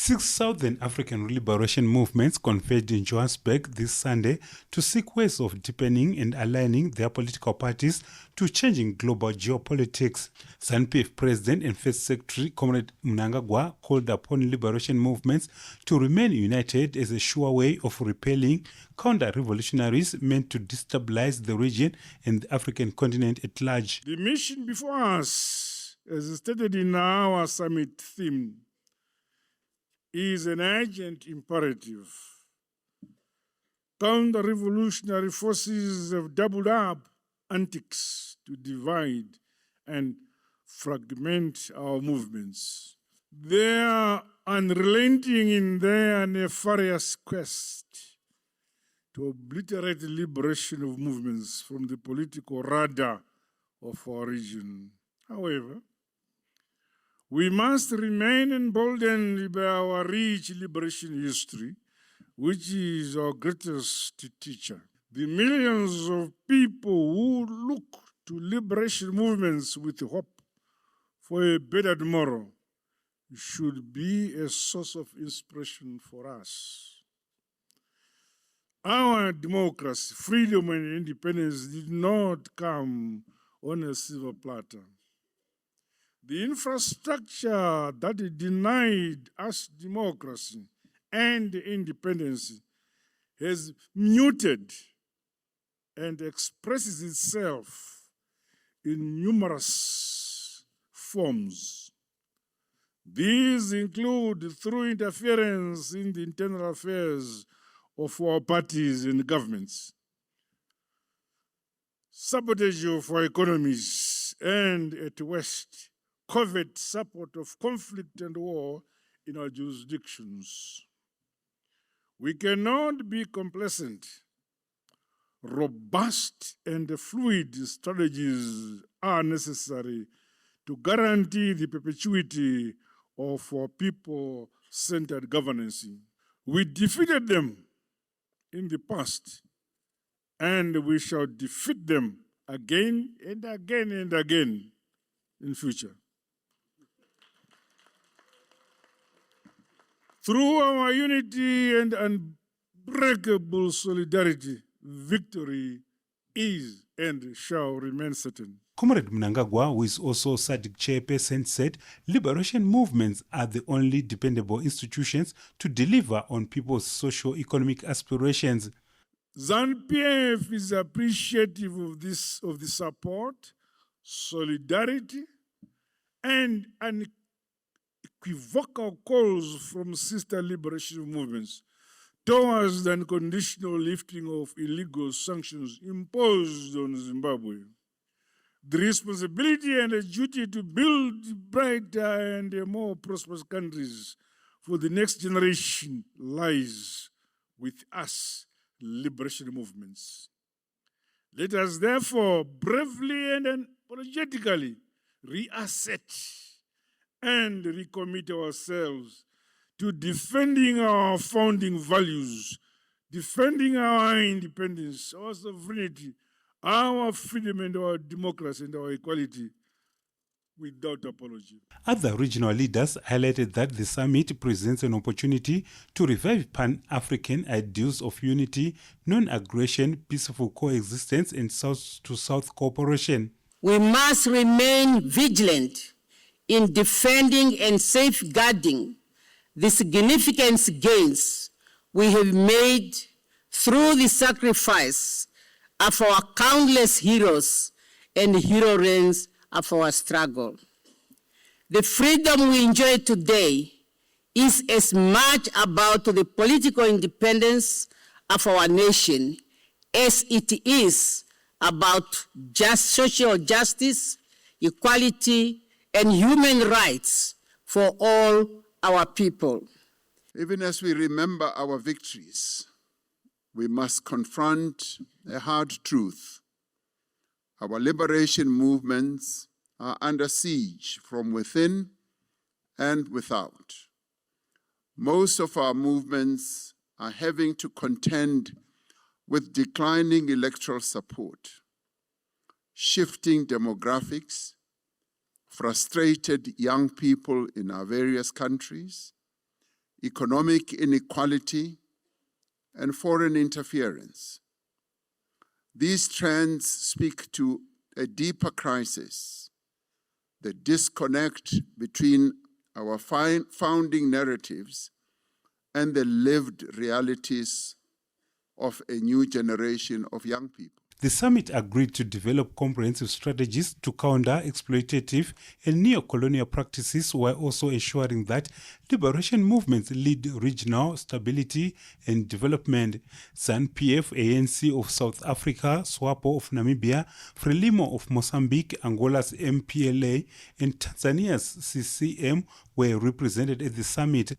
6 Southern African liberation movements convened in Johannesburg this Sunday to seek ways of deepening and aligning their political parties to changing global geopolitics. ZANU-PF President and First Secretary Comrade Mnangagwa called upon liberation movements to remain united as a sure way of repelling counter-revolutionaries meant to destabilize the region and the African continent at large. The mission before us, as stated in our summit theme, is an urgent imperative. Counter-revolutionary forces have doubled up antics to divide and fragment our movements. They are unrelenting in their nefarious quest to obliterate the liberation of movements from the political radar of our region. However, we must remain emboldened by our rich liberation history, which is our greatest teacher. The millions of people who look to liberation movements with hope for a better tomorrow should be a source of inspiration for us. Our democracy, freedom, and independence did not come on a silver platter. The infrastructure that denied us democracy and independence has muted and expresses itself in numerous forms. These include through interference in the internal affairs of our parties and governments, sabotage of our economies, and at West, covert support of conflict and war in our jurisdictions. We cannot be complacent. Robust and fluid strategies are necessary to guarantee the perpetuity of our people-centered governance. We defeated them in the past, and we shall defeat them again and again and again in future. Through our unity and unbreakable solidarity, victory is and shall remain certain. Comrade Mnangagwa, who is also SADC chairperson, said liberation movements are the only dependable institutions to deliver on people's socio-economic aspirations. ZANU-PF is appreciative of the support, solidarity, and unequivocal calls from sister liberation movements towards the unconditional lifting of illegal sanctions imposed on Zimbabwe. The responsibility and the duty to build brighter and more prosperous countries for the next generation lies with us, liberation movements. Let us therefore bravely and unapologetically reassert and recommit ourselves to defending our founding values, defending our independence, our sovereignty, our freedom and our democracy and our equality without apology. Other regional leaders highlighted that the summit presents an opportunity to revive Pan-African ideals of unity, non-aggression, peaceful coexistence, and South-to-South cooperation. We must remain vigilant in defending and safeguarding the significant gains we have made through the sacrifice of our countless heroes and heroines of our struggle. The freedom we enjoy today is as much about the political independence of our nation as it is about just social justice, equality, and human rights for all our people. Even as we remember our victories, we must confront a hard truth. Our liberation movements are under siege from within and without. Most of our movements are having to contend with declining electoral support, shifting demographics, frustrated young people in our various countries, economic inequality, and foreign interference. These trends speak to a deeper crisis, the disconnect between our founding narratives and the lived realities of a new generation of young people. The summit agreed to develop comprehensive strategies to counter exploitative and neo-colonial practices while also ensuring that liberation movements lead regional stability and development. ZANU-PF, ANC of South Africa, SWAPO of Namibia, FRELIMO of Mozambique, Angola's MPLA, and Tanzania's CCM were represented at the summit.